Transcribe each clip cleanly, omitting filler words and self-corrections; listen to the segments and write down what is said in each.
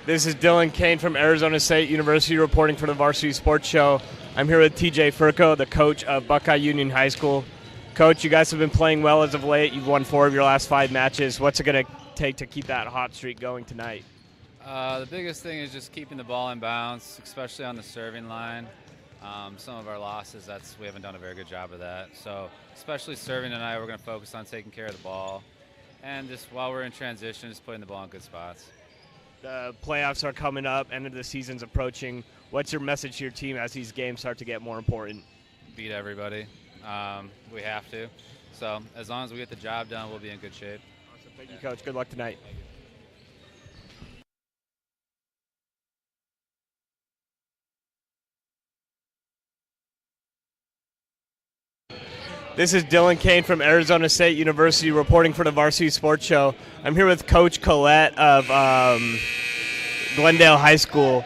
This is Dylan Kane from Arizona State University reporting for the Varsity Sports Show. I'm here with TJ Furco, the coach of Buckeye Union High School. Coach, you guys have been playing well as of late. You've won 4 of your last 5 matches. What's it going to take to keep that hot streak going tonight? The biggest thing is just keeping the ball in bounds, especially on the serving line. Some of our losses, we haven't done a very good job of that. So especially serving tonight, we're going to focus on taking care of the ball. And just while we're in transition, just putting the ball in good spots. The playoffs are coming up, end of the season's approaching. What's your message to your team as these games start to get more important? Beat everybody. We have to. So as long as we get the job done, we'll be in good shape. Awesome. Thank you, Coach. Good luck tonight. This is Dylan Kane from Arizona State University reporting for the Varsity Sports Show. I'm here with Coach Collette of Glendale High School.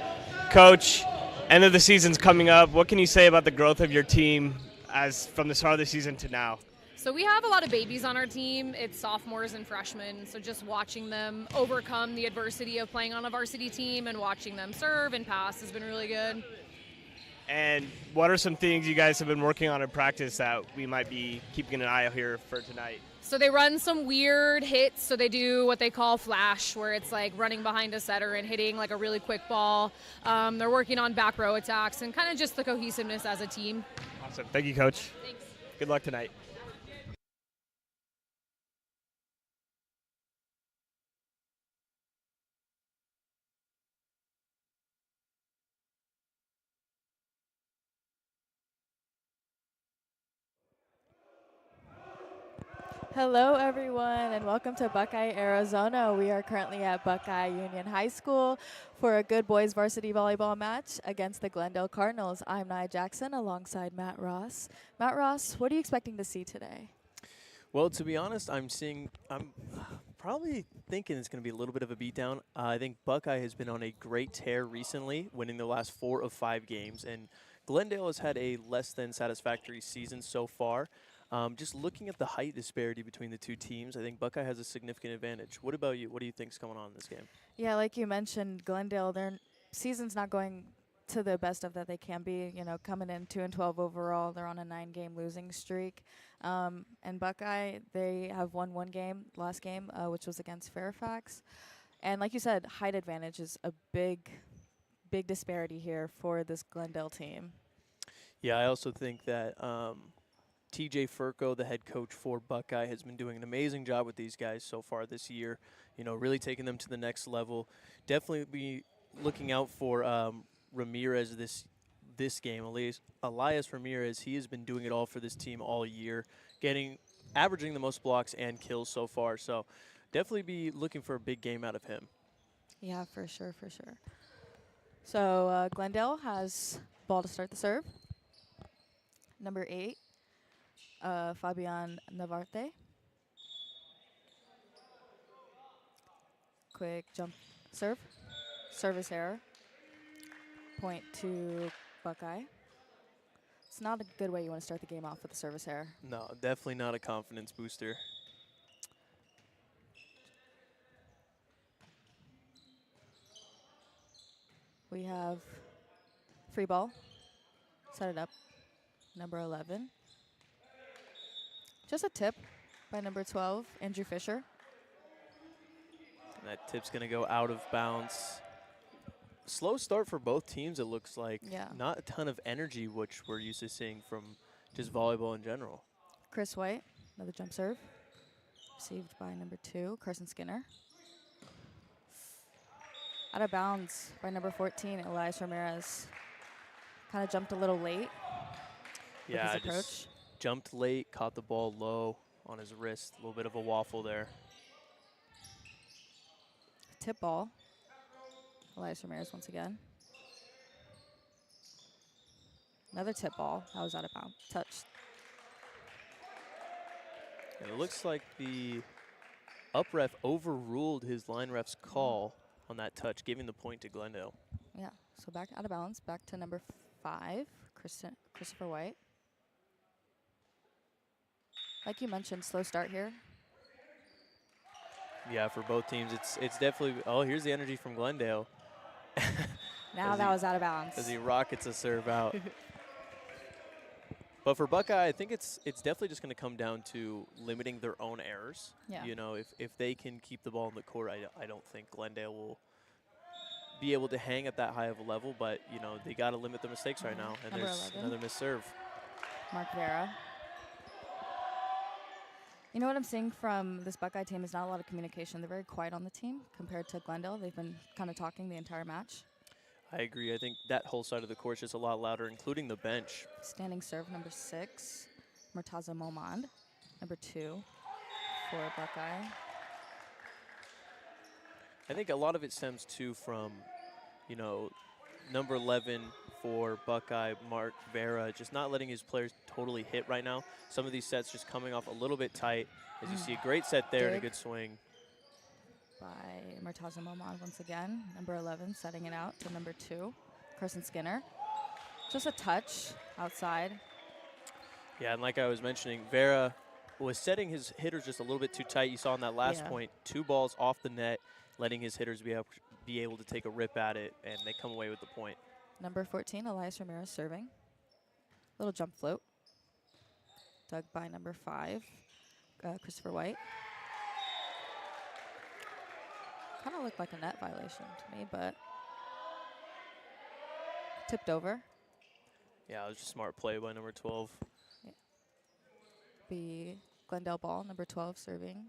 Coach, end of the season's coming up. What can you say about the growth of your team as from the start of the season to now? So we have a lot of babies on our team. It's sophomores and freshmen. So just watching them overcome the adversity of playing on a varsity team and watching them serve and pass has been really good. And what are some things you guys have been working on in practice that we might be keeping an eye out here for tonight? So they run some weird hits. So they do what they call flash, where it's like running behind a setter and hitting like a really quick ball. They're working on back row attacks and kind of just the cohesiveness as a team. Awesome. Thank you, Coach. Thanks. Good luck tonight. Hello, everyone, and welcome to Buckeye, Arizona. We are currently at Buckeye Union High School for a good boys varsity volleyball match against the Glendale Cardinals. I'm Nia Jackson alongside Matt Ross. Matt Ross, what are you expecting to see today? Well, to be honest, I'm probably thinking it's going to be a little bit of a beatdown. I think Buckeye has been on a great tear recently, winning the last 4 of 5 games, and Glendale has had a less than satisfactory season so far. Just looking at the height disparity between the two teams, I think Buckeye has a significant advantage. What about you? What do you think is going on in this game? Yeah, like you mentioned, Glendale, their season's not going to the best of that they can be. You know, coming in 2-12 overall, they're on a 9-game losing streak. And Buckeye, they have won 1 game, last game, which was against Fairfax. And like you said, height advantage is a big disparity here for this Glendale team. Yeah, I also think that TJ Furco, the head coach for Buckeye, has been doing an amazing job with these guys so far this year, you know, really taking them to the next level. Definitely be looking out for Ramirez this game. Elias Ramirez, he has been doing it all for this team all year, averaging the most blocks and kills so far. So definitely be looking for a big game out of him. Yeah, for sure. So Glendale has ball to start the serve. Number 8. Fabian Navarte. Quick jump serve. Service error. Point to Buckeye. It's not a good way you want to start the game off with a service error. No, definitely not a confidence booster. We have free ball. Set it up. Number 11. Just a tip by number 12, Andrew Fisher. And that tip's going to go out of bounds. Slow start for both teams, it looks like. Yeah. Not a ton of energy, which we're used to seeing from just volleyball in general. Chris White, another jump serve. Received by number 2, Carson Skinner. Out of bounds by number 14, Elias Ramirez. Kind of jumped a little late with his approach. Just jumped late, caught the ball low on his wrist. A little bit of a waffle there. Tip ball. Elias Ramirez once again. Another tip ball. That was out of bounds. Touched. And it looks like the up ref overruled his line ref's call on that touch, giving the point to Glendale. Yeah, so back out of bounds. Back to number 5, Christopher White. Like you mentioned, slow start here. Yeah, for both teams, it's definitely. Oh, here's the energy from Glendale. Now As that he- was out of bounds. as he rockets a serve out. But for Buckeye, I think it's definitely just going to come down to limiting their own errors. Yeah. You know, if they can keep the ball in the court, I don't think Glendale will be able to hang at that high of a level. But, you know, they got to limit the mistakes right now. And Number there's 11. another missed serve. Mark Vera. You know what I'm seeing from this Buckeye team is not a lot of communication. They're very quiet on the team compared to Glendale. They've been kind of talking the entire match. I agree. I think that whole side of the court is just a lot louder, including the bench. Standing serve, number 6, Murtaza Momand. Number 2 for Buckeye. I think a lot of it stems too from, you know, number 11 for Buckeye, Mark Vera, just not letting his players totally hit right now. Some of these sets just coming off a little bit tight. As you see, a great set there and a Dig. good swing. By Murtaza Momand once again. Number 11 setting it out to number 2, Carson Skinner. Just a touch outside. Yeah, and like I was mentioning, Vera was setting his hitters just a little bit too tight. You saw in that last Yeah. point, 2 balls off the net, letting his hitters be able to take a rip at it, and they come away with the point. Number 14, Elias Ramirez serving. Little jump float. Dug by number 5, Christopher White. Kind of looked like a net violation to me, but tipped over. Yeah, it was just smart play by number 12. Be Glendale ball, number 12 serving.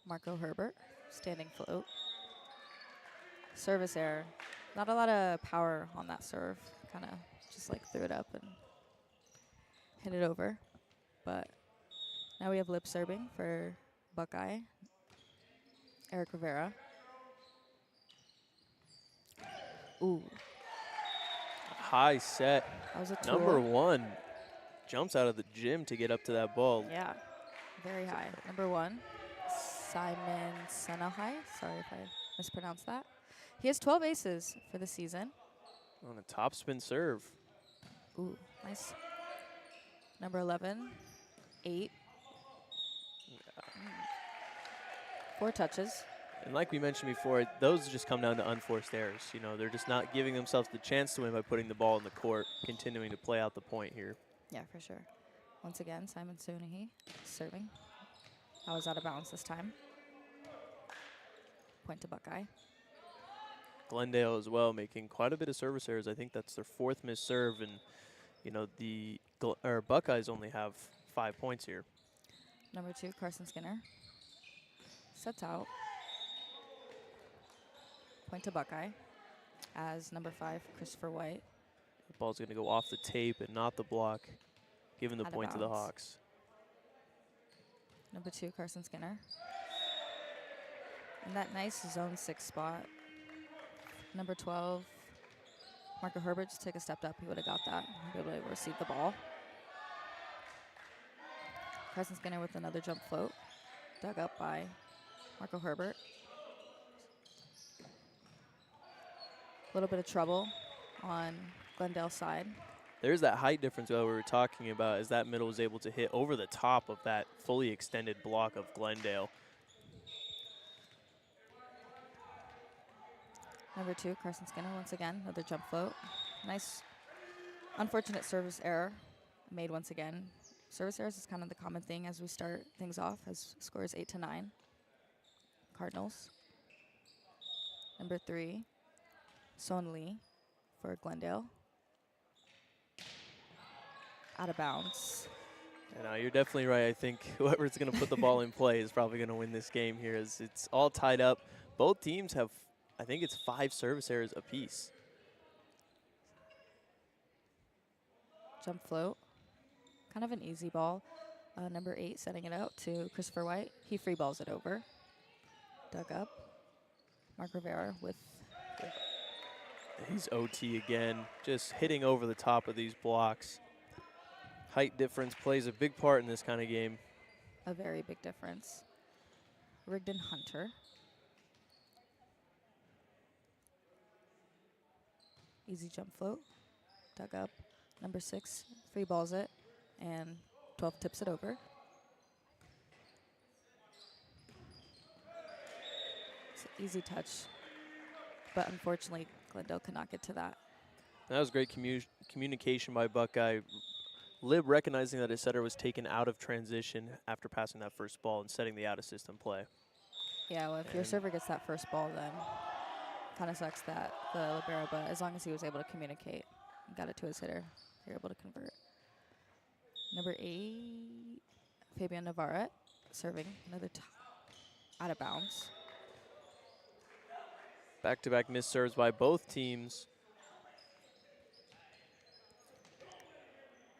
Marco Herbert, standing float. Service error. Not a lot of power on that serve. Kind of just like threw it up and hit it over. But now we have lip serving for Buckeye. Eric Rivera. Ooh, High set. that was a tool. Number 1 jumps out of the gym to get up to that ball. Yeah, very high. Number 1, Simon Senahai. Sorry if I mispronounced that. He has 12 aces for the season. On a top spin serve. Ooh, nice. Number 11, 8. 4 touches. And like we mentioned before, those just come down to unforced errors. You know, they're just not giving themselves the chance to win by putting the ball in the court, continuing to play out the point here. Yeah, for sure. Once again, Simon Sunahi serving. I was out of bounds this time. Point to Buckeye. Glendale as well, making quite a bit of service errors. I think that's their 4th missed serve, and you know the Buckeyes only have 5 points here. Number 2, Carson Skinner. Sets out. Point to Buckeye. As number 5, Christopher White. The ball's going to go off the tape and not the block, giving the Out of point to the bounds. Hawks. Number 2, Carson Skinner. In that nice zone 6 spot. Number 12, Marco Herbert, just take a step up. He would have got that. He'd be able to receive the ball. Carson Skinner with another jump float. Dug up by Marco Herbert. A little bit of trouble on Glendale's side. There's that height difference that we were talking about, as that middle was able to hit over the top of that fully extended block of Glendale. Number 2, Carson Skinner, once again, another jump float. Nice, unfortunate service error made once again. Service errors is kind of the common thing as we start things off, as scores 8-9. Cardinals. Number 3, Son Lee for Glendale. Out of bounds. And you're definitely right. I think whoever's going to put the ball in play is probably going to win this game here, as it's all tied up. Both teams have, I think it's 5 service errors apiece. Jump float. Kind of an easy ball. Number 8 setting it out to Christopher White. He free balls it over. Dug up. Mark Rivera with He's OT again, just hitting over the top of these blocks. Height difference plays a big part in this kind of game. a very big difference. Rigdon Hunter. Easy jump float. Dug up. Number 6 free balls it. And 12 tips it over. It's an easy touch. but unfortunately, Glendale could not get to that. That was great communication by Buckeye. Lib recognizing that his setter was taken out of transition after passing that first ball and setting the out-of-system play. Yeah, well, if your server gets that first ball, then kind of sucks that the libero, but as long as he was able to communicate and got it to his hitter, they were able to convert. Number 8, Fabian Navarrete, serving another out of bounds. Back-to-back missed serves by both teams.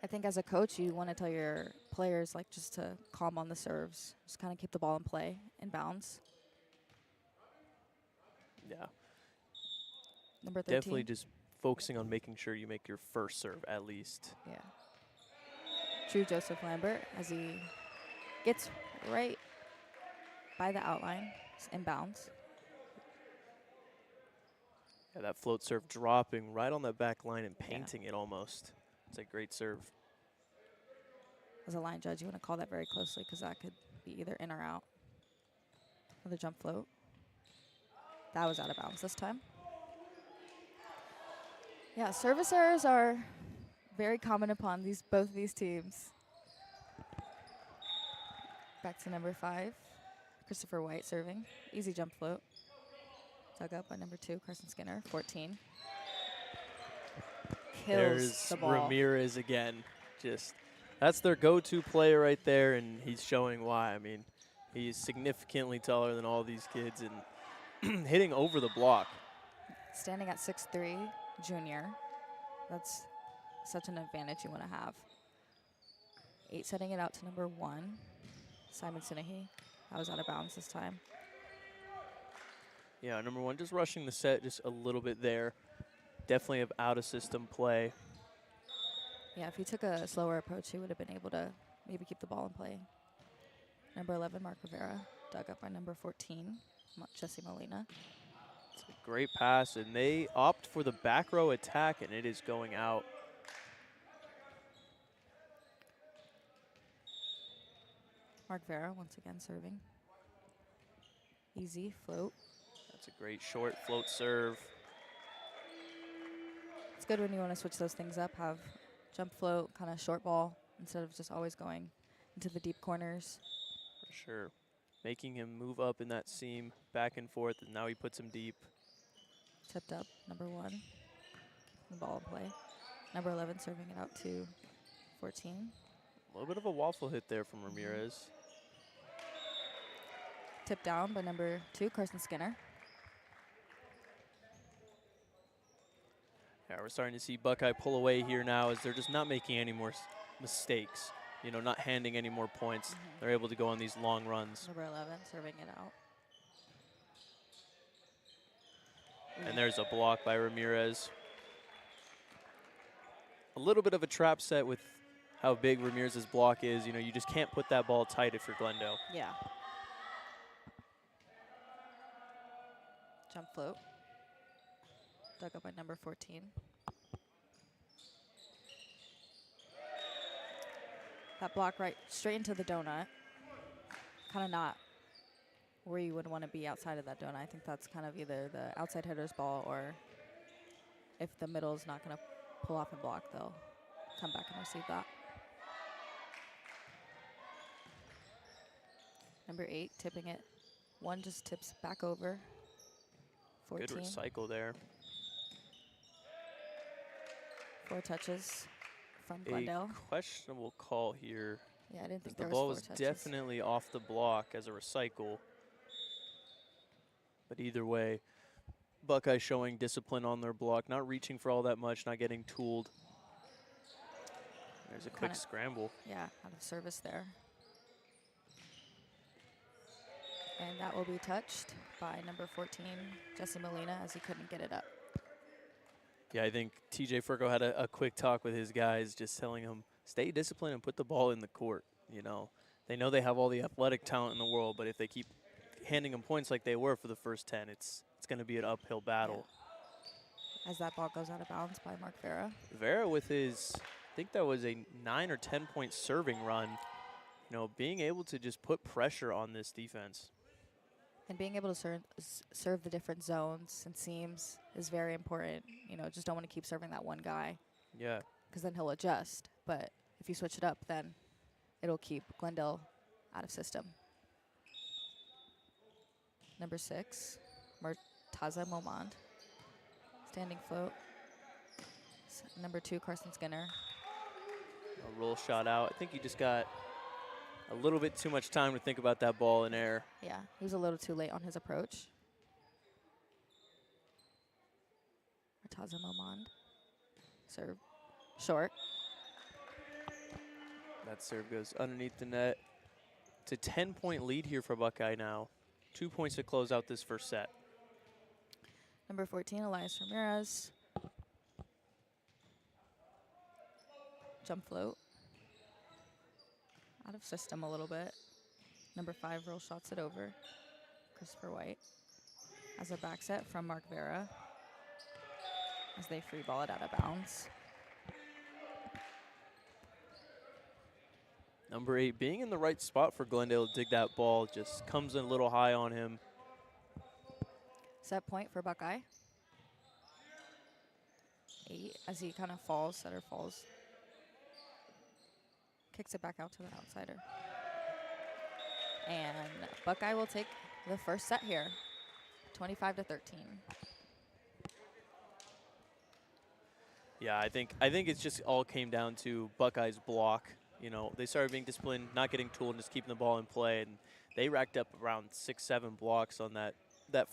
I think as a coach, you want to tell your players like just to calm on the serves, just kind of keep the ball in play and bounce. Yeah. Number 13. Definitely just focusing on making sure you make your first serve at least. Yeah. True Joseph Lambert as he gets right by the outline, inbounds. Yeah, that float serve dropping right on that back line and painting it almost. It's a great serve. As a line judge, you want to call that very closely because that could be either in or out. Another jump float. That was out of bounds this time. Yeah, service errors are very common upon both these teams. Back to number 5, Christopher White serving. Easy jump float. Dug up by number 2, Carson Skinner, 14. Kills There's the ball. Ramirez again. That's their go-to player right there, and he's showing why. I mean, he's significantly taller than all these kids and hitting over the block. Standing at 6'3", junior. That's such an advantage you want to have. 8 setting it out to number 1, Simon Sinahi. That was out of bounds this time. Yeah, number 1 just rushing the set just a little bit there. Definitely have out-of-system play. Yeah, if he took a slower approach, he would have been able to maybe keep the ball in play. Number 11, Mark Rivera, dug up by number 14, Jesse Molina. It's a great pass, and they opt for the back row attack, and it is going out. Mark Vera once again serving. Easy float. That's a great short float serve. It's good when you want to switch those things up, have jump float, kind of short ball, instead of just always going into the deep corners. For sure. Making him move up in that seam, back and forth, and now he puts him deep. Tipped up, number 1. Keeping the ball in play. Number 11 serving it out to 14. A little bit of a waffle hit there from Ramirez. Tipped down by number 2, Carson Skinner. Yeah, we're starting to see Buckeye pull away here now as they're just not making any more mistakes. You know, not handing any more points. They're able to go on these long runs. Number 11 serving it out. And there's a block by Ramirez. A little bit of a trap set with how big Ramirez's block is. You know, you just can't put that ball tight if you're Glendale. Yeah. Jump float. Dug up by number 14. That block right straight into the donut. Kind of not where you would want to be outside of that donut. I think that's kind of either the outside hitter's ball, or if the middle is not going to pull off and block, they'll come back and receive that. Number 8, tipping it. 1 just tips back over. 14. Good recycle there. 4 touches from Glendale. A questionable call here. Yeah, I didn't think The there ball was was 4 touches. definitely off the block as a recycle. But either way, Buckeye showing discipline on their block, not reaching for all that much, not getting tooled. There's a quick Kinda- scramble. Yeah, out of service there. And that will be touched by number 14, Jesse Molina, as he couldn't get it up. Yeah, I think TJ Furco had a quick talk with his guys, just telling them, stay disciplined and put the ball in the court. You know, they know they have all the athletic talent in the world, but if they keep handing them points like they were for the first 10, it's going to be an uphill battle. Yeah. As that ball goes out of bounds by Mark Vera. Vera with his, I think that was a 9 or 10 point serving run, you know, being able to just put pressure on this defense. And being able to serve the different zones and seams is very important. You know, just don't want to keep serving that one guy. Yeah. Because then he'll adjust. But if you switch it up, then it'll keep Glendale out of system. Number 6, Murtaza Momand. Standing float. Number 2, Carson Skinner. A roll shot out. I think he just got a little bit too much time to think about that ball in air. Yeah, he was a little too late on his approach. Murtaza Momand. Serve. Short. That serve goes underneath the net. It's a 10-point lead here for Buckeye now. 2 points to close out this first set. Number 14, Elias Ramirez. Jump float. Out of system a little bit. Number 5, roll shots it over. Christopher White. As a back set from Mark Vera. As they free ball it out of bounds. Number 8 being in the right spot for Glendale to dig that ball. Just comes in a little high on him. Set point for Buckeye. 8 as he kind of falls, setter falls. Kicks it back out to the outsider. And Buckeye will take the first set here, 25-13. Yeah, I think it's just all came down to Buckeye's block. You know, they started being disciplined, not getting tooled, and just keeping the ball in play. And they racked up around 6-7 blocks on that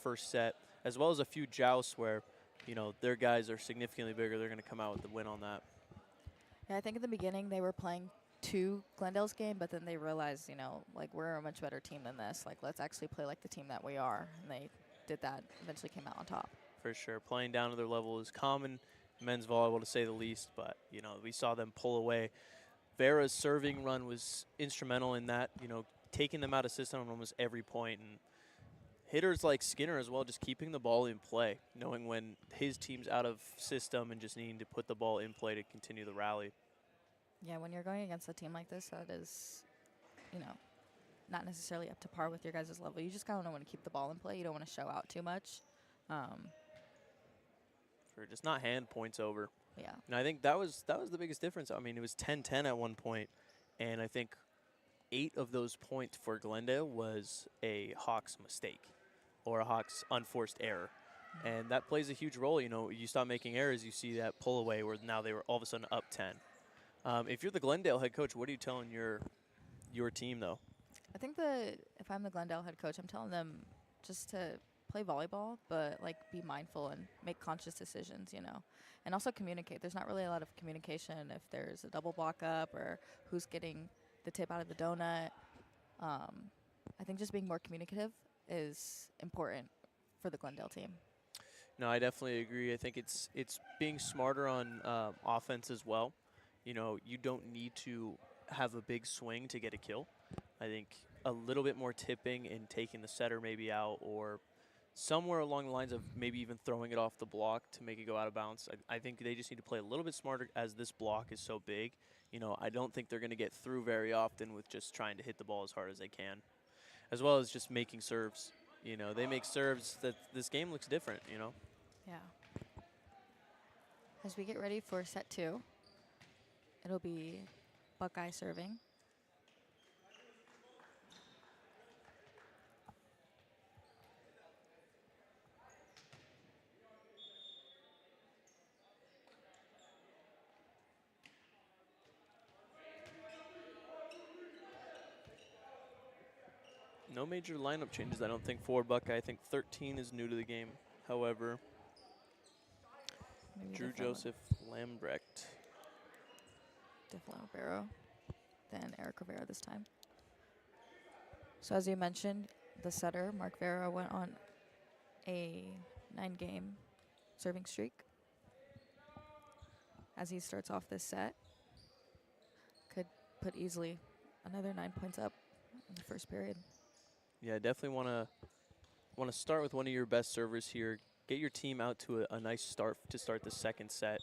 first set, as well as a few jousts where, you know, their guys are significantly bigger. They're going to come out with the win on that. Yeah, I think in the beginning they were playing to Glendale's game, but then they realized, you know, like, we're a much better team than this. Like, let's actually play like the team that we are. And they did that, eventually came out on top. For sure. Playing down to their level is common in men's volleyball, to say the least, but, you know, we saw them pull away. Vera's serving run was instrumental in that, you know, taking them out of system on almost every point. And hitters like Skinner as well, just keeping the ball in play, knowing when his team's out of system and just needing to put the ball in play to continue the rally. Yeah, when you're going against a team like this that is, you know, not necessarily up to par with your guys' level, you just kind of want to keep the ball in play. You don't want to show out too much. For just not hand points over. Yeah. And I think that was the biggest difference. I mean, it was 10-10 at one point, and I think 8 of those points for Glendale was a Hawks mistake or a Hawks unforced error. And that plays a huge role. You know, you stop making errors, you see that pull away where now they were all of a sudden up 10. If you're the Glendale head coach, what are you telling your team, though? I think if I'm the Glendale head coach, I'm telling them just to play volleyball, but, like, be mindful and make conscious decisions, you know. And also communicate. There's not really a lot of communication if there's a double block up or who's getting the tip out of the donut. I think just being more communicative is important for the Glendale team. No, I definitely agree. I think it's being smarter on offense as well. You know, you don't need to have a big swing to get a kill. I think a little bit more tipping and taking the setter maybe out, or somewhere along the lines of maybe even throwing it off the block to make it go out of bounds. I think they just need to play a little bit smarter as this block is so big. You know, I don't think they're going to get through very often with just trying to hit the ball as hard as they can, as well as just making serves. You know, they make serves that this game looks different, you know. Yeah. As we get ready for set 2, it'll be Buckeye serving. No major lineup changes, I don't think, for Buckeye. I think 13 is new to the game. However, Maybe Drew Joseph Lambrecht. Deflin Ribeiro, then Eric Rivera this time. So as you mentioned, the setter, Mark Vera, went on a 9-game serving streak. As he starts off this set, could put easily another 9 points up in the first period. Yeah, definitely want to start with one of your best servers here. Get your team out to a nice start to start the second set.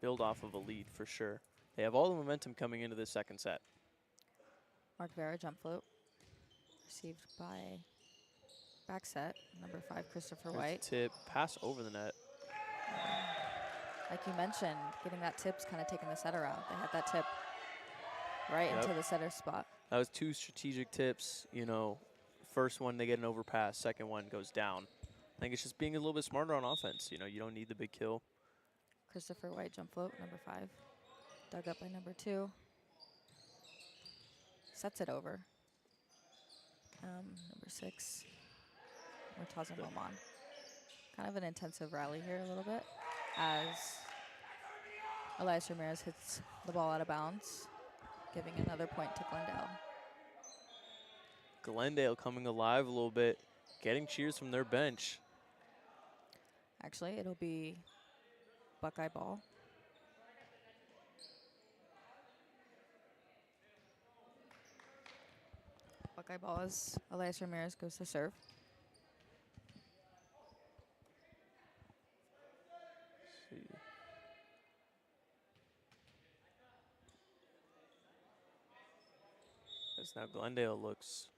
Build off of a lead for sure. They have all the momentum coming into the second set. Mark Vera, jump float. Received by back set, number 5, Christopher There's White. tip, pass over the net. Like you mentioned, getting that tip's kind of taking the setter out. They had that tip right Yep. into the setter spot. That was 2 strategic tips. You know, first one, they get an overpass. Second one goes down. I think it's just being a little bit smarter on offense. You know, you don't need the big kill. Christopher White jump float, number 5. Dug up by number 2. Sets it over. Number 6, Murtaza Moman. Kind of an intensive rally here a little bit as Elias Ramirez hits the ball out of bounds, giving another point to Glendale. Glendale coming alive a little bit, getting cheers from their bench. Actually, it'll be Buckeye ball. Buckeye ball as Elias Ramirez goes to serve. See. As now Glendale looks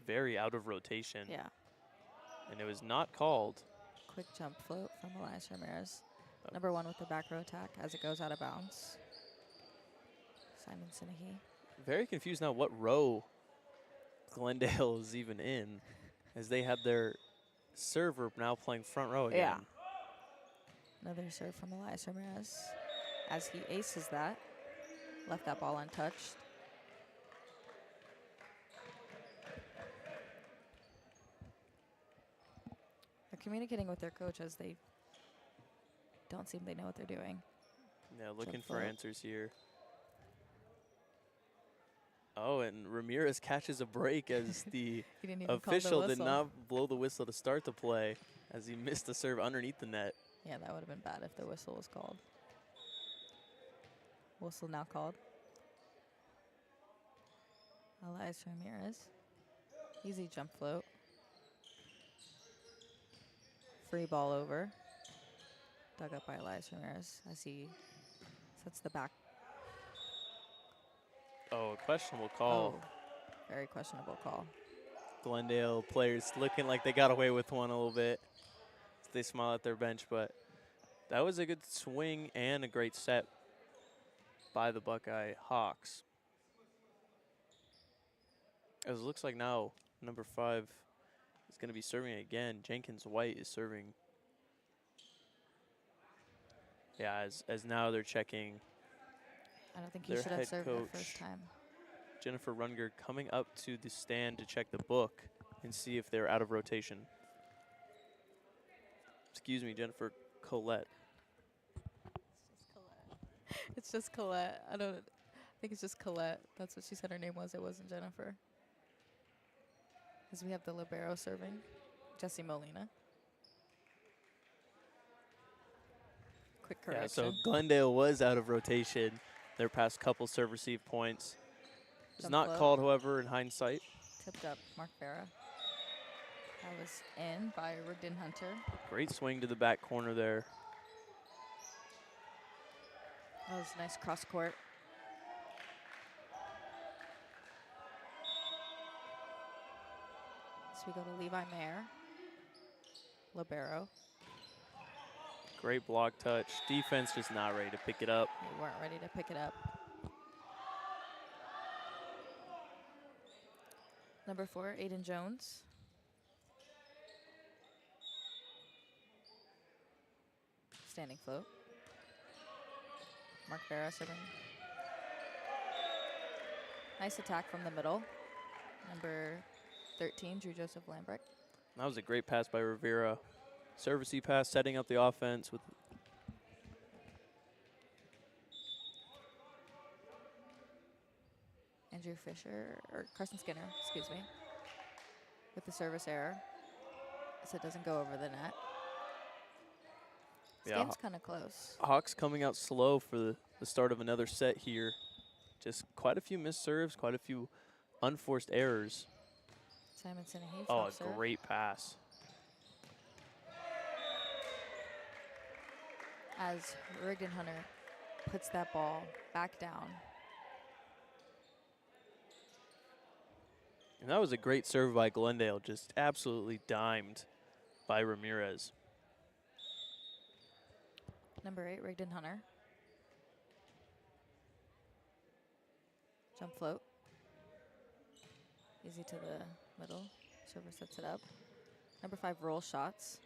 very out of rotation. Yeah. And it was not called. Quick jump float from Elias Ramirez. Number 1 with the back row attack as it goes out of bounds. Simon Sinahi. Very confused now what row Glendale is even in, as they have their server now playing front row again. Yeah. Another serve from Elias Ramirez as he aces that. Left that ball untouched. They're communicating with their coach as they don't seem they know what they're doing. Yeah, looking Jump for float. answers here. Oh, and Ramirez catches a break as the He didn't even official call the did whistle. not blow the whistle to start the play as he missed the serve underneath the net. Yeah, that would have been bad if the whistle was called. Whistle now called. Elias Ramirez. Easy jump float. Free ball over. Dug up by Elias Ramirez as he sets the back. Oh, a questionable call. Oh, very questionable call. Glendale players looking like they got away with one a little bit. They smile at their bench, but that was a good swing and a great set by the Buckeye Hawks. As it looks like now, number 5 is going to be serving again. Jenkins White is serving. Yeah, as now they're checking. I don't think he Their should have head served the first coach. time. Jennifer Runger coming up to the stand to check the book and see if they're out of rotation. Excuse me, Jennifer Collette. It's just Colette. I think it's just Colette. That's what she said her name was. It wasn't Jennifer. As we have the libero serving, Jesse Molina. Quick correction. Yeah, so Glendale was out of rotation their past couple serve receive points. It's Jump not float. called, however, in hindsight. Tipped up Mark Farah. That was in by Rigdon Hunter. Great swing to the back corner there. That was a nice cross court. So we go to Levi Mayer. Libero. Great block touch. Defense just not ready to pick it up. We weren't ready to pick it up. Number 4, Aiden Jones. Standing float. Mark Farah serving. Nice attack from the middle. Number 13, Drew Joseph Lambrick. That was a great pass by Rivera. Servicey pass, setting up the offense with Andrew Fisher, or Carson Skinner, excuse me, with the service error. So it doesn't go over the net. This Yeah. game's kind of close. Hawks coming out slow for the start of another set here. Just quite a few missed serves, quite a few unforced errors. Simon Sinahi, Oh, a serve. great pass. As Rigdon Hunter puts that ball back down. And that was a great serve by Glendale, just absolutely dimed by Ramirez. Number 8, Rigdon Hunter. Jump float. Easy to the middle. Server sets it up. Number 5, roll shots.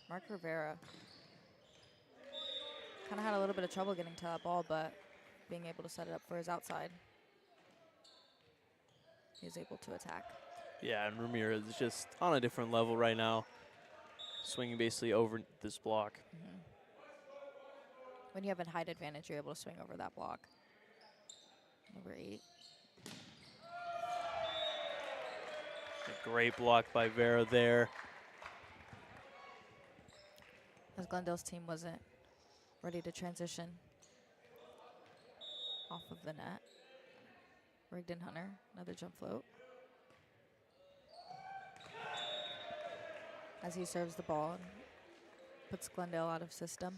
Mark Rivera kind of had a little bit of trouble getting to that ball, but being able to set it up for his outside, he was able to attack. Yeah, and Ramirez is just on a different level right now, swinging basically over this block. When you have a height advantage, you're able to swing over that block. Number 8. A great block by Vera there. As Glendale's team wasn't ready to transition off of the net. Rigdon Hunter, another jump float. As he serves the ball and puts Glendale out of system.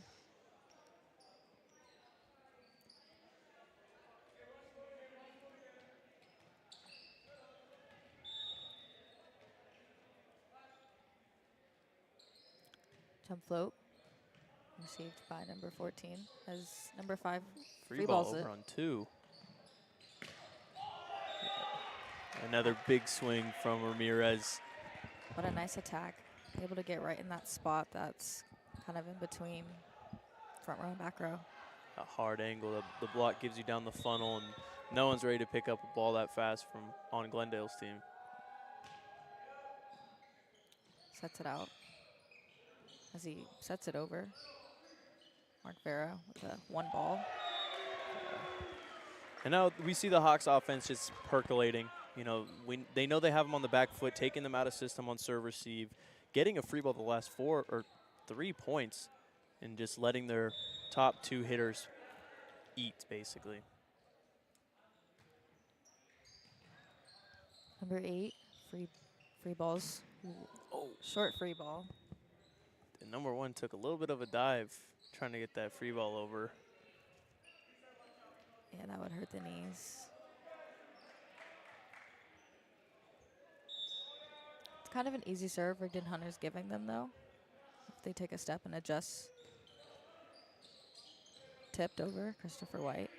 Jump float. Received by number 14 as number 5 Free ball balls over it. on 2. Another big swing from Ramirez. What a nice attack. Able to get right in that spot that's kind of in between front row and back row. A hard angle. The block gives you down the funnel, and no one's ready to pick up a ball that fast from on Glendale's team. Sets it out. As he sets it over. Mark Vera with a 1 ball. And now we see the Hawks offense just percolating. You know, they know they have them on the back foot, taking them out of system on serve receive, getting a free ball the last 4 or 3 points, and just letting their top 2 hitters eat, basically. Number 8, free balls. Oh. Short free ball. And number 1 took a little bit of a dive trying to get that free ball over. Yeah, that would hurt the knees. It's kind of an easy serve Rigdon Hunter's giving them, though. If they take a step and adjust. Tipped over, Christopher White.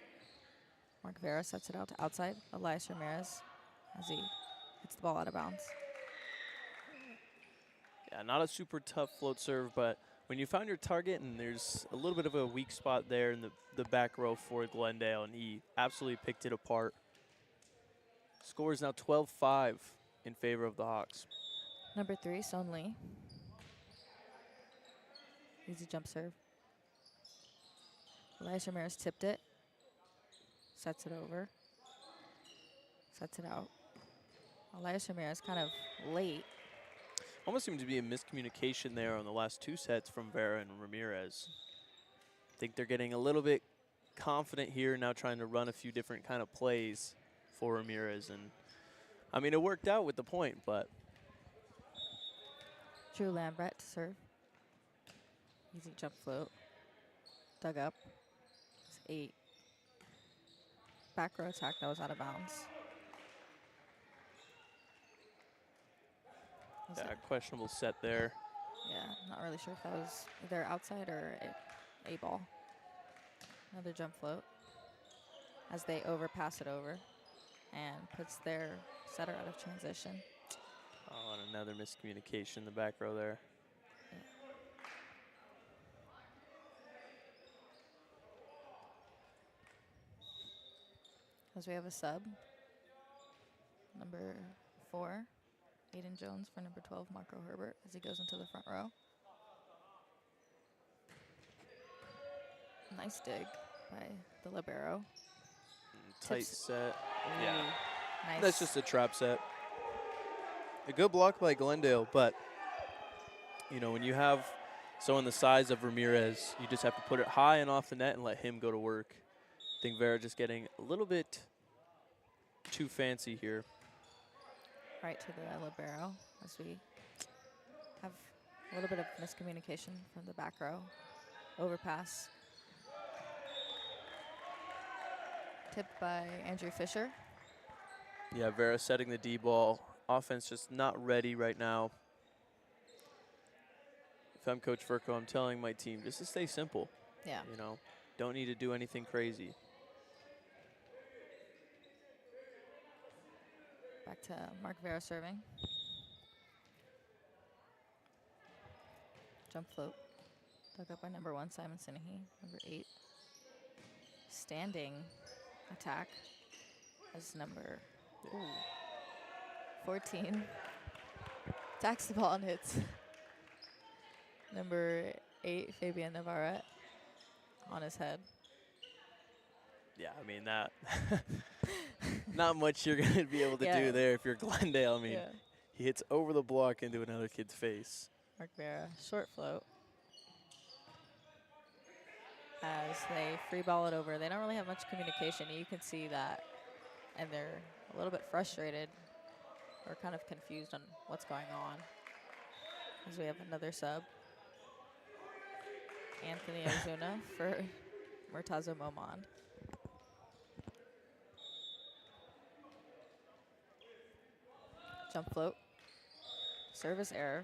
Mark Vera sets it out to outside. Elias Ramirez as he hits the ball out of bounds. Yeah, not a super tough float serve, but when you found your target and there's a little bit of a weak spot there in the back row for Glendale, and he absolutely picked it apart. Score is now 12-5 in favor of the Hawks. Number 3, Son Lee. Easy jump serve. Elias Ramirez tipped it. Sets it over. Sets it out. Elias Ramirez kind of late. Almost seemed to be a miscommunication there on the last 2 sets from Vera and Ramirez. I think they're getting a little bit confident here, now trying to run a few different kind of plays for Ramirez. And I mean, it worked out with the point, but. Drew Lambert to serve. Easy jump float. Dug up. It's 8. Back row attack that was out of bounds. Yeah, questionable set there. Yeah, not really sure if that was either outside or a ball. Another jump float as they overpass it over and puts their setter out of transition. Oh, and another miscommunication in the back row there. As we have a sub. Number 4. Aiden Jones for number 12, Marco Herbert, as he goes into the front row. Nice dig by the libero. Tight set. Ooh, Yeah. Nice. That's just a trap set. A good block by Glendale, but, you know, when you have someone the size of Ramirez, you just have to put it high and off the net and let him go to work. I think Vera just getting a little bit too fancy here. Right to the libero as we have a little bit of miscommunication from the back row. Overpass. Tipped by Andrew Fisher. Yeah, Vera setting the D ball. Offense just not ready right now. If I'm Coach Furco, I'm telling my team just to stay simple. Yeah. You know, don't need to do anything crazy. Back to Mark Vera serving. Jump float. Dug up by number 1, Simon Sinahi. Number 8. Standing attack as number 14. Attacks the ball and hits. Number 8, Fabian Navarrete, on his head. Yeah, I mean, that not much you're going to be able to Yeah. do there if you're Glendale. I mean, Yeah. he hits over the block into another kid's face. Mark Vera, short float. As they free ball it over. They don't really have much communication. You can see that. And they're a little bit frustrated or kind of confused on what's going on. As we have another sub. Anthony Ozuna for Murtaza Momon. Jump float. Service error.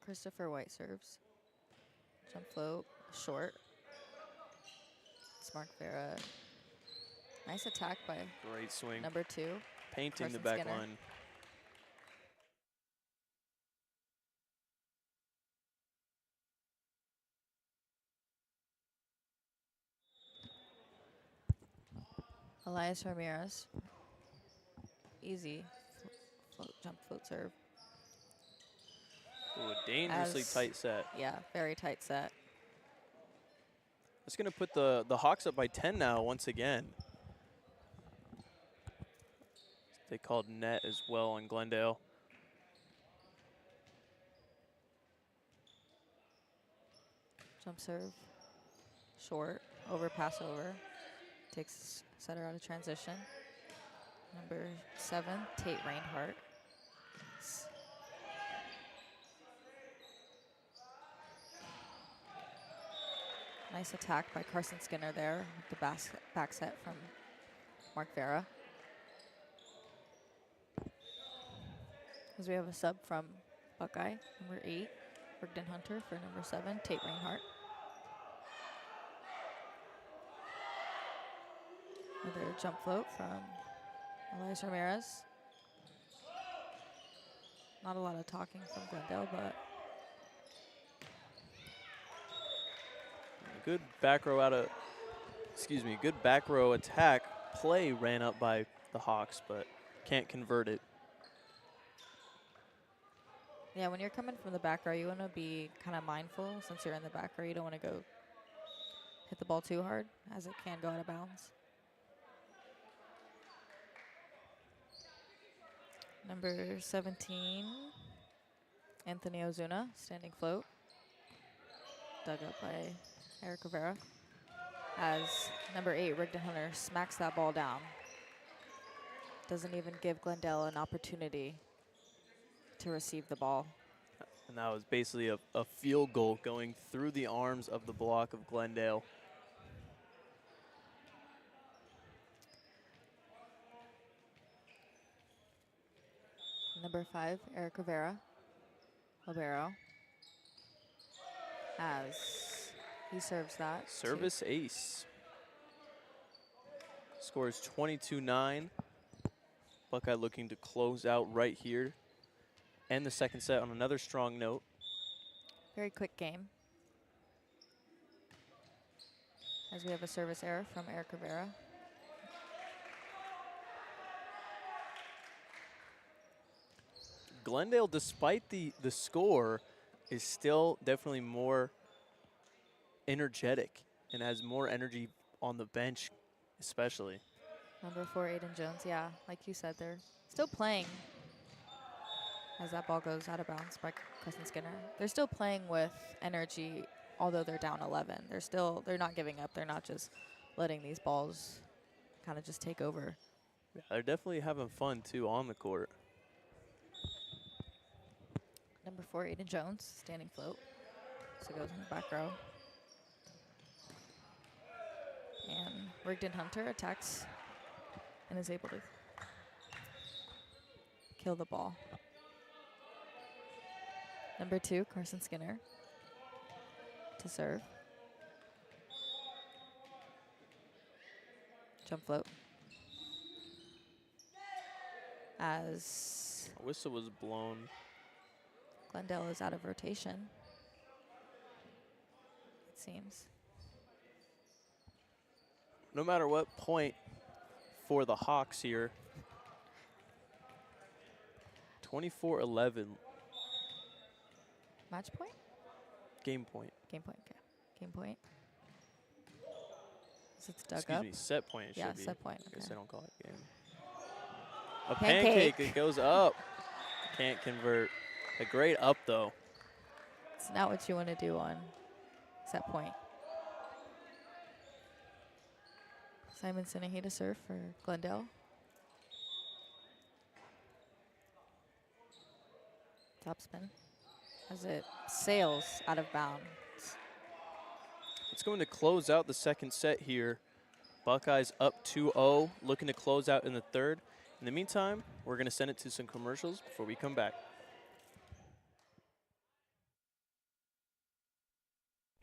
Christopher White serves. Jump float, short. It's Mark Vera. Nice attack by Great swing. number 2. Painting the Carson back Skinner. line. Elias Ramirez. Easy jump float serve. Ooh, a dangerously As- tight set. Yeah, very tight set. That's going to put the Hawks up by 10 now once again. They called net as well on Glendale. Jump serve. Short. Over pass over. Takes setter out of transition. Number 7, Tate Reinhardt. Nice attack by Carson Skinner there. The back set from Mark Vera. As we have a sub from Buckeye, number 8, Rigdon Hunter for number 7, Tate Reinhardt. Another jump float from Elias Ramirez. Not a lot of talking from Glendale, but Good back row good back row attack play ran up by the Hawks, but can't convert it. yeah, when you're coming from the back row, you want to be kind of mindful since you're in the back row. You don't want to go hit the ball too hard, as it can go out of bounds. Number 17, Anthony Ozuna, standing float. Dug up by Eric Rivera. As number 8, Rigdon Hunter, smacks that ball down. Doesn't even give Glendale an opportunity to receive the ball. And that was basically a field goal going through the arms of the block of Glendale. Number 5, Eric Rivera, libero. As he serves that. Service ace. Scores 22-9. Buckeye looking to close out right here. End the second set on another strong note. Very quick game. As we have a service error from Eric Rivera. Glendale, despite the score, is still definitely more energetic and has more energy on the bench, especially. Number 4, Aiden Jones. Yeah, like you said, they're still playing. As that ball goes out of bounds by Carson Skinner. They're still playing with energy, although they're down 11. They're not giving up. They're not just letting these balls kind of just take over. Yeah, they're definitely having fun, too, on the court. Number 4, Aiden Jones, standing float. So it goes in the back row. And Rigdon Hunter attacks and is able to kill the ball. Number 2, Carson Skinner to serve. Jump float. As A whistle was blown. Glendale is out of rotation, it seems. No matter what point for the Hawks here, 24-11 Match point? game point. Game point, okay. Game point. So it's dug Excuse up. me, set point it Yeah, should be. set point, I guess okay. I don't call it game. A Pancake. pancake, it goes up. Can't convert. A great up though. It's not what you want to do on set point. Simon Sinehy to serve for Glendale. Topspin as it sails out of bounds. It's going to close out the second set here. Buckeyes up 2-0, looking to close out in the third. In the meantime, we're going to send it to some commercials before we come back.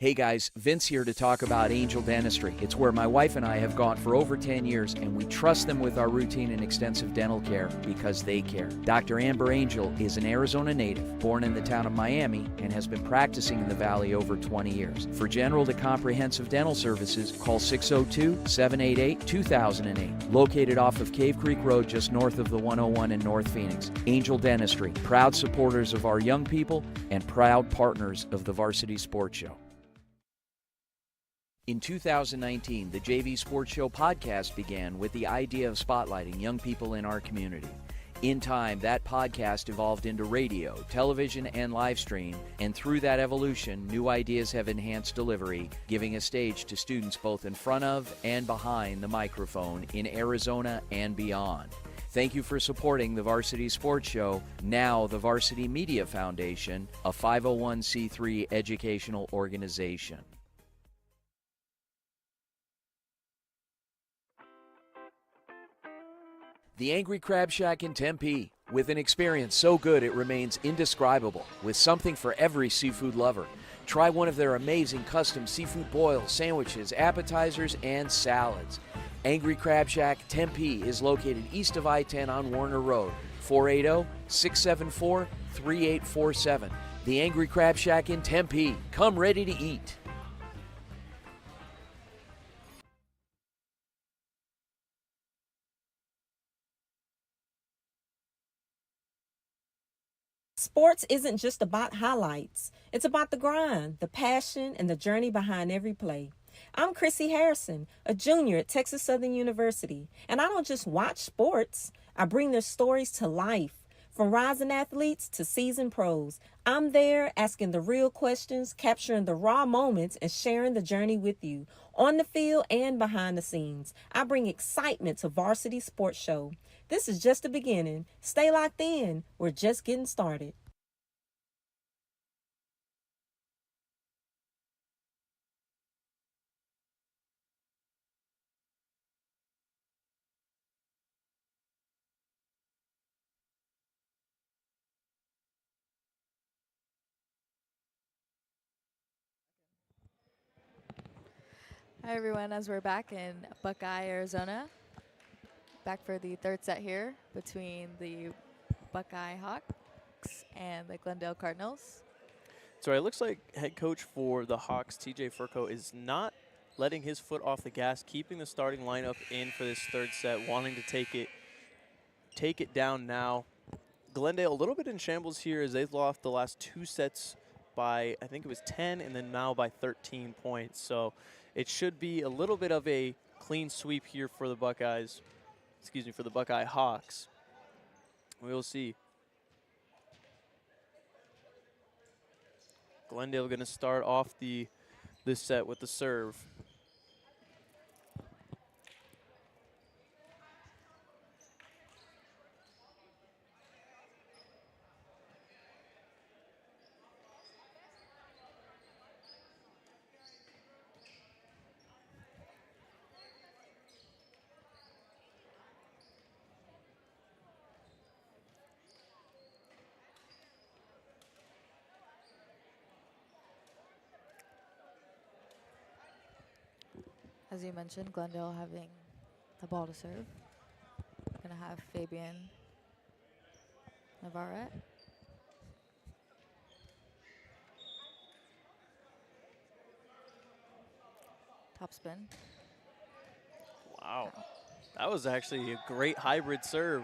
Hey guys, Vince here to talk about Angel Dentistry. It's where my wife and I have gone for over 10 years, and we trust them with our routine and extensive dental care because they care. Dr. Amber Angel is an Arizona native, born in the town of Miami, and has been practicing in the Valley over 20 years. For general to comprehensive dental services, call 602-788-2008. Located off of Cave Creek Road just north of the 101 in North Phoenix. Angel Dentistry, proud supporters of our young people and proud partners of the Varsity Sports Show. In 2019, the JV Sports Show podcast began with the idea of spotlighting young people in our community. In time, that podcast evolved into radio, television, and live stream, and through that evolution, new ideas have enhanced delivery, giving a stage to students both in front of and behind the microphone in Arizona and beyond. Thank you for supporting the Varsity Sports Show, now the Varsity Media Foundation, a 501c3 educational organization. The Angry Crab Shack in Tempe, with an experience so good it remains indescribable, with something for every seafood lover. Try one of their amazing custom seafood boils, sandwiches, appetizers, and salads. Angry Crab Shack Tempe is located east of I-10 on Warner Road, 480-674-3847. The Angry Crab Shack in Tempe. Come ready to eat. Sports isn't just about highlights. It's about the grind, the passion, and the journey behind every play. I'm Chrissy Harrison, a junior at Texas Southern University, and I don't just watch sports. I bring their stories to life. From rising athletes to seasoned pros, I'm there asking the real questions, capturing the raw moments, and sharing the journey with you, on the field and behind the scenes. I bring excitement to Varsity Sports Show. This is just the beginning. Stay locked in. We're just getting started. Hi everyone, as we're back in Buckeye, Arizona. Back for the third set here between the Buckeye Hawks and the Glendale Cardinals. So it looks like head coach for the Hawks, TJ Furco, is not letting his foot off the gas, keeping the starting lineup in for this third set, wanting to take it down now. Glendale a little bit in shambles here as they've lost the last two sets by, I think it was 10, and then now by 13 points. So it should be a little bit of a clean sweep here for the Buckeyes, for the Buckeye Hawks. We will see. Glendale going to start off this set with the serve. As you mentioned, Glendale having the ball to serve. Gonna have Fabian Navarrete. Top spin. Wow. That was actually a great hybrid serve.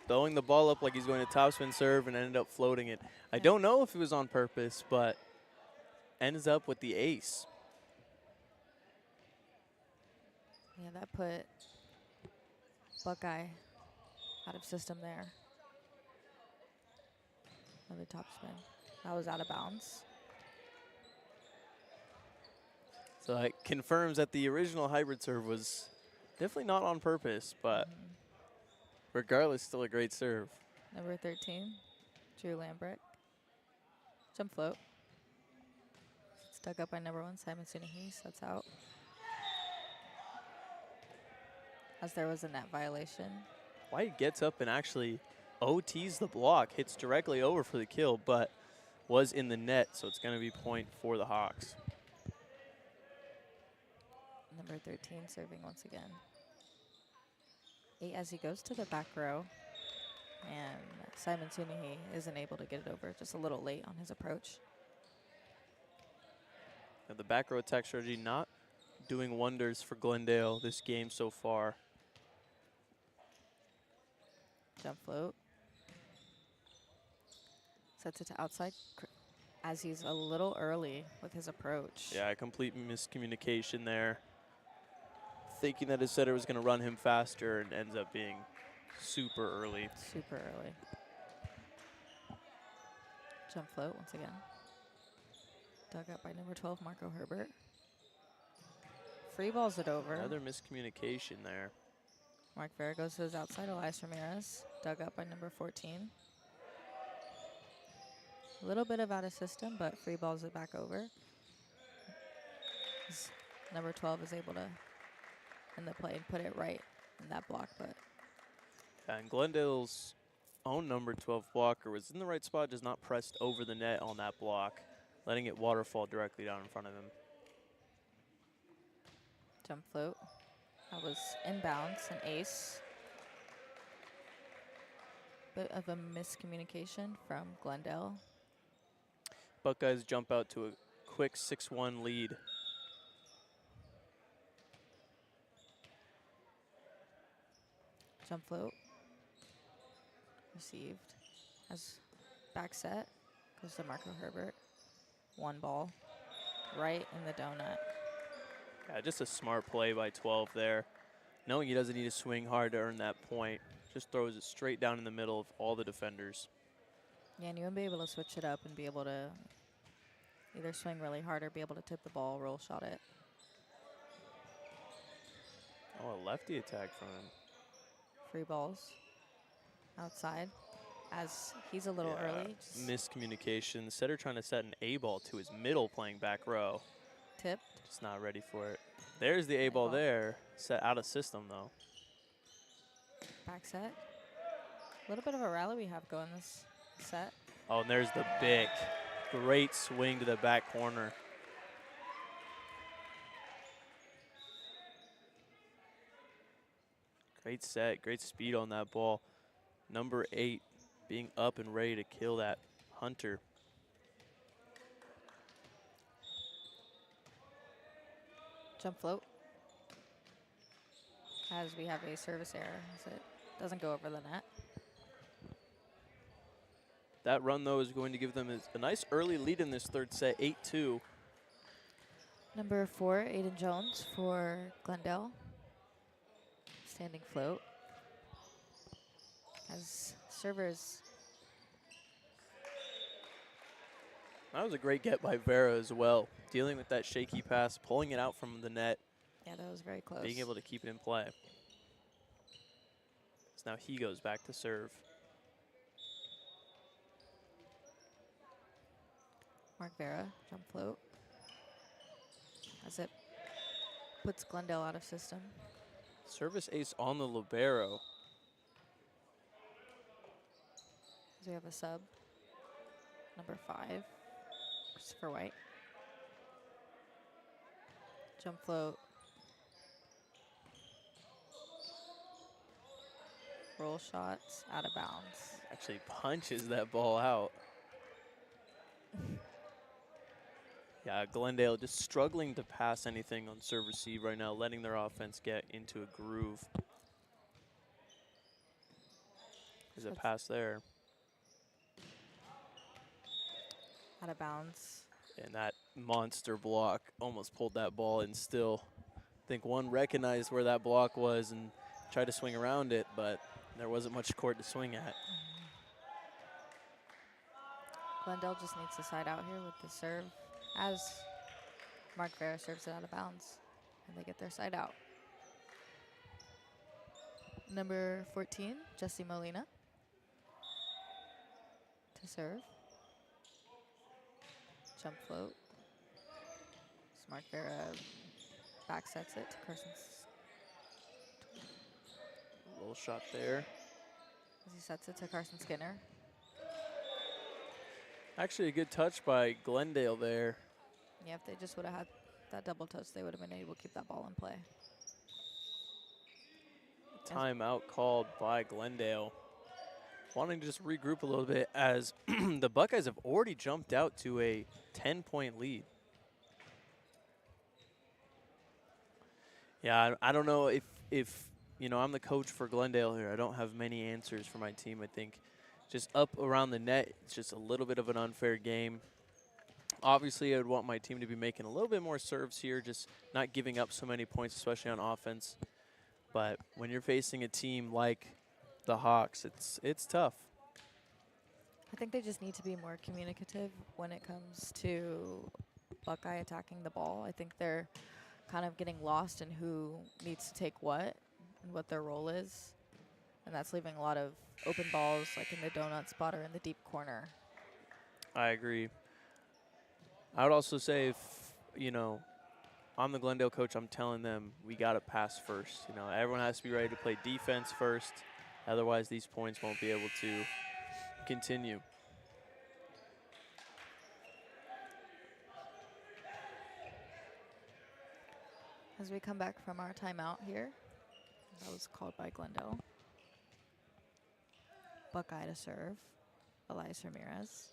Throwing the ball up like he's going to topspin serve and ended up floating it. I don't know if it was on purpose, but ends up with the ace. Yeah, that put Buckeye out of system there. Another top spin. That was out of bounds. So it confirms that the original hybrid serve was definitely not on purpose, but regardless, still a great serve. Number 13, Drew Lambrick. Jump float. It's dug up by number 1, Simon Sunahis. That's out. As there was a net violation. White gets up and actually OTs the block, hits directly over for the kill, but was in the net, so it's going to be point for the Hawks. Number 13 serving once again. 8 as he goes to the back row. And Simon Sunahi isn't able to get it over, just a little late on his approach. Now the back row attack strategy not doing wonders for Glendale this game so far. Jump float. Sets it to outside as he's a little early with his approach. Yeah, complete miscommunication there. Thinking that his setter was going to run him faster and ends up being super early. Super early. Jump float once again. Dug up by number 12, Marco Herbert. Free balls it over. Another miscommunication there. Mark Vera goes to his outside. Elias Ramirez. Dug up by number 14. A little bit of out of system, but free balls it back over. Number 12 is able to end the play and put it right in that block, but And Glendale's own number 12 blocker was in the right spot, just not pressed over the net on that block, letting it waterfall directly down in front of him. jump float. That was inbounds, an ace. Bit of a miscommunication from Glendale. Buckeyes jump out to a quick 6-1 lead. Jump float. Received. As back set goes to Marco Herbert. One ball. Right in the donut. Yeah, just a smart play by 12 there. Knowing he doesn't need to swing hard to earn that point. Just throws it straight down in the middle of all the defenders. Yeah, and you wouldn't be able to switch it up and be able to either swing really hard or be able to tip the ball, roll shot it. Oh, a lefty attack from him. Free balls outside as he's a little early. Miscommunication. The setter trying to set an A ball to his middle playing back row. Tipped. Just not ready for it. There's the A ball there. Set out of system though. Back set. A little bit of a rally we have going this set. Oh, and there's the big, great swing to the back corner. Great set, great speed on that ball. Number 8 being up and ready to kill that Hunter. Jump float. As we have a service error as it doesn't go over the net. That run, though, is going to give them a nice early lead in this third set, 8-2. Number 4, Aiden Jones for Glendale. Standing float. As servers. That was a great get by Vera as well. Dealing with that shaky pass, pulling it out from the net. Yeah, that was very close. Being able to keep it in play. So now he goes back to serve. Mark Vera, jump float. As it puts Glendale out of system. Service ace on the libero. So we have a sub. Number 5, Christopher White. Jump float Roll shots out of bounds. Actually punches that ball out. Yeah, Glendale just struggling to pass anything on serve receive right now, letting their offense get into a groove. There's a pass there. Out of bounds. And that monster block almost pulled that ball in still. I think one recognized where that block was and tried to swing around it, but there wasn't much court to swing at. Glendale just needs to side out here with the serve as Mark Vera serves it out of bounds, and they get their side out. Number 14, Jesse Molina to serve. Jump float. Mark Vera back sets it to Carson's. A little shot there. As he sets it to Carson Skinner. Actually a good touch by Glendale there. Yeah, if they just would have had that double touch, they would have been able to keep that ball in play. Timeout called by Glendale. Wanting to just regroup a little bit as the Buckeyes have already jumped out to a 10-point lead. Yeah, I don't know if you know, I'm the coach for Glendale here. I don't have many answers for my team. I think just up around the net, it's just a little bit of an unfair game. Obviously, I would want my team to be making a little bit more serves here, just not giving up so many points, especially on offense. But when you're facing a team like the Hawks, it's tough. I think they just need to be more communicative when it comes to Buckeye attacking the ball. I think they're kind of getting lost in who needs to take what and what their role is. And that's leaving a lot of open balls like in the donut spot or in the deep corner. I agree. I would also say if, you know, I'm the Glendale coach, I'm telling them we got to pass first. You know, everyone has to be ready to play defense first. Otherwise, these points won't be able to continue. As we come back from our timeout here, that was called by Glendale. Buckeye to serve, Elias Ramirez.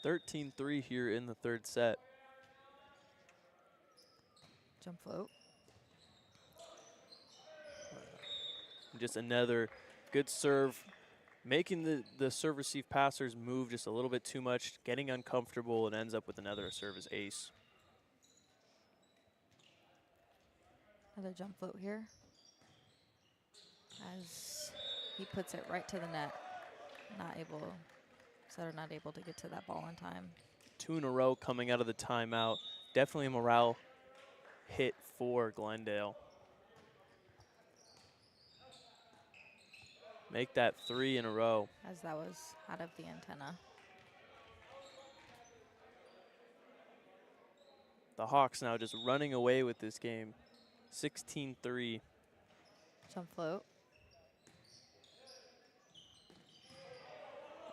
13-3 here in the third set. Jump float. Just another good serve, making the serve receive passers move just a little bit too much, getting uncomfortable, and ends up with another service ace. Another jump float here. As he puts it right to the net. Setter not able to get to that ball in time. 2 in a row coming out of the timeout. Definitely a morale hit for Glendale. Make that 3 in a row. As that was out of the antenna. The Hawks now just running away with this game. 16-3. Jump float.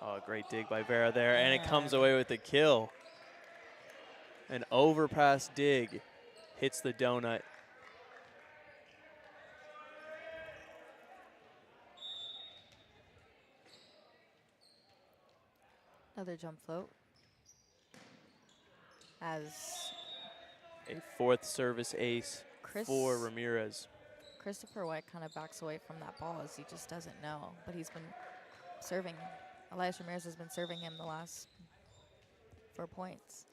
Oh, great dig by Vera there, and it comes away with the kill. An overpass dig hits the donut. Another jump float. As A 4th service ace for Ramirez. Christopher White kind of backs away from that ball as he just doesn't know, but he's been serving. Elias Ramirez has been serving him the last 4 points.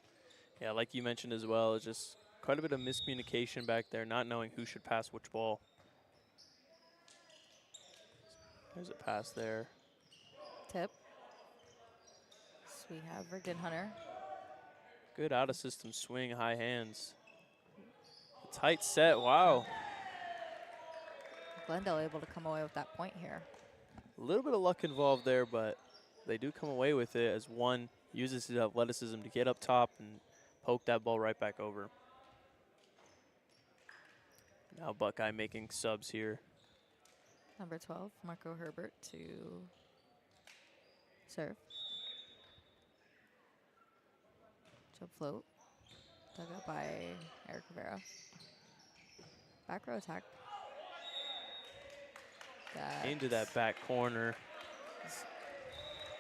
Yeah, like you mentioned as well, it's just quite a bit of miscommunication back there, not knowing who should pass which ball. There's a pass there. Tip. So we have Rigdon Hunter. Good out-of-system swing, high hands. Tight set, wow. Glendale able to come away with that point here. A little bit of luck involved there, but they do come away with it as one uses his athleticism to get up top and poke that ball right back over. Now Buckeye making subs here. Number 12, Marco Herbert to serve. Jump float. Dug up by Eric Rivera. Back row attack. into that back corner.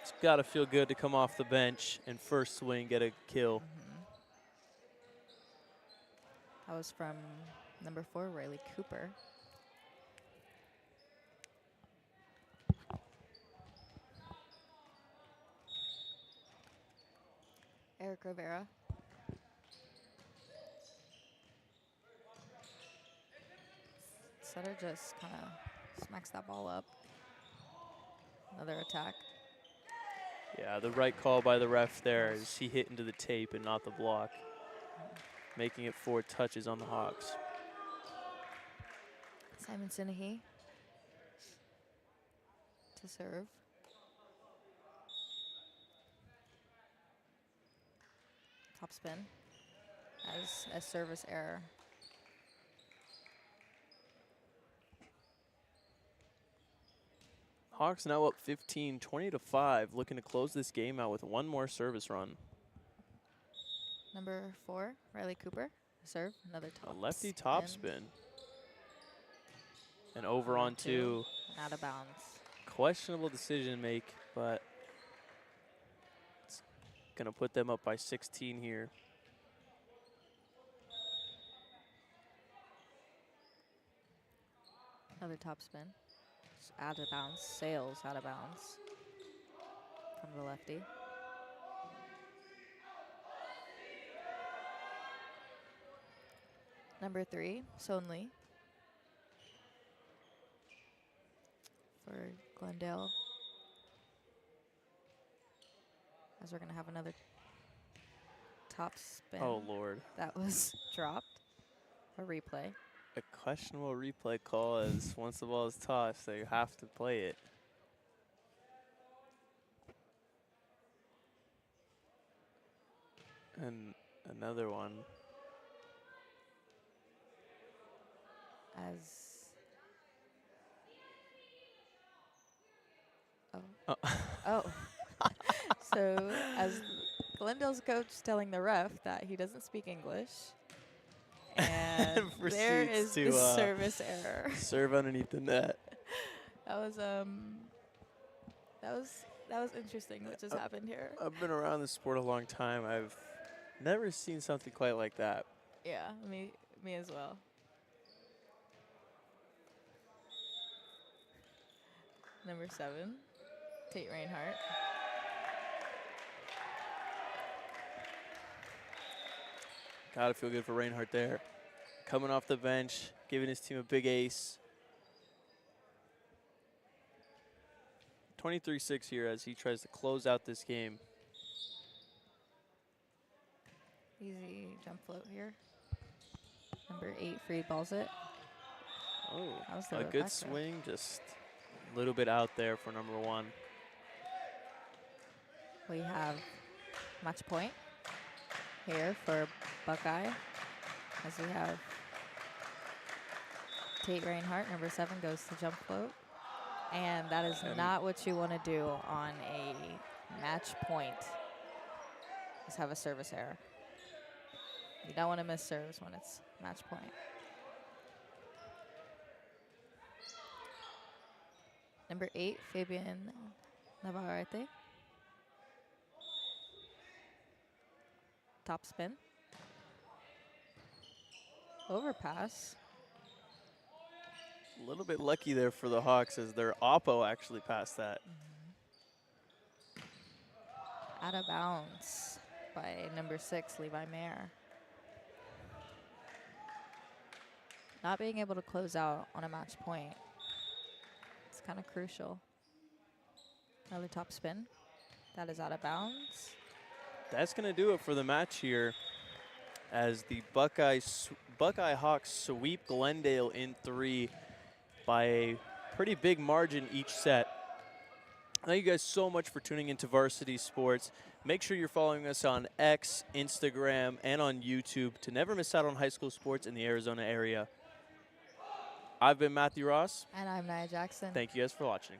It's got to feel good to come off the bench and first swing get a kill. That was from number 4, Riley Cooper. Eric Rivera. Sutter just kind of smacks that ball up. Another attack. Yeah, the right call by the ref there as he hit into the tape and not the block, making it 4 touches on the Hawks. Simon Sinahi to serve. Top spin as a service error. Hawks now up 15, 20-5, looking to close this game out with one more service run. Number 4, Riley Cooper, serve, another top A lefty spin. top spin. And over on 2. Out of bounds. Questionable decision make, but it's going to put them up by 16 here. Another top spin. Just out of bounds, sails out of bounds from the lefty. Number 3, Son Lee for Glendale. As we're going to have another top spin. Oh, Lord. That was dropped. A replay. A questionable replay call is once the ball is tossed, they have to play it. And another one. As oh. So as Glendale's coach telling the ref that he doesn't speak English, and there is to, the service error. Serve underneath the net. That was interesting what just happened here. I've been around the sport a long time. I've never seen something quite like that. Yeah, me as well. Number 7, Tate Reinhardt. Gotta feel good for Reinhardt there. Coming off the bench, giving his team a big ace. 23-6 here as he tries to close out this game. Easy jump float here. Number 8, free balls it. Oh, That was the a good back throw. swing, just a little bit out there for number 1. We have match point here for Buckeye, as we have Tate Reinhardt, number 7, goes to jump float. And that is not what you want to do on a match point, is have a service error. You don't want to miss serves when it's match point. Number 8, Fabian Navarrete. Top spin. Overpass. A little bit lucky there for the Hawks as their oppo actually passed that. Out of bounds by number 6, Levi Mayer. Not being able to close out on a match point. It's kind of crucial. Another top spin. That is out of bounds. That's going to do it for the match here as the Buckeye Hawks sweep Glendale in 3 by a pretty big margin each set. Thank you guys so much for tuning into Varsity Sports. Make sure you're following us on X, Instagram, and on YouTube to never miss out on high school sports in the Arizona area. I've been Matthew Ross. And I'm Nia Jackson. Thank you guys for watching.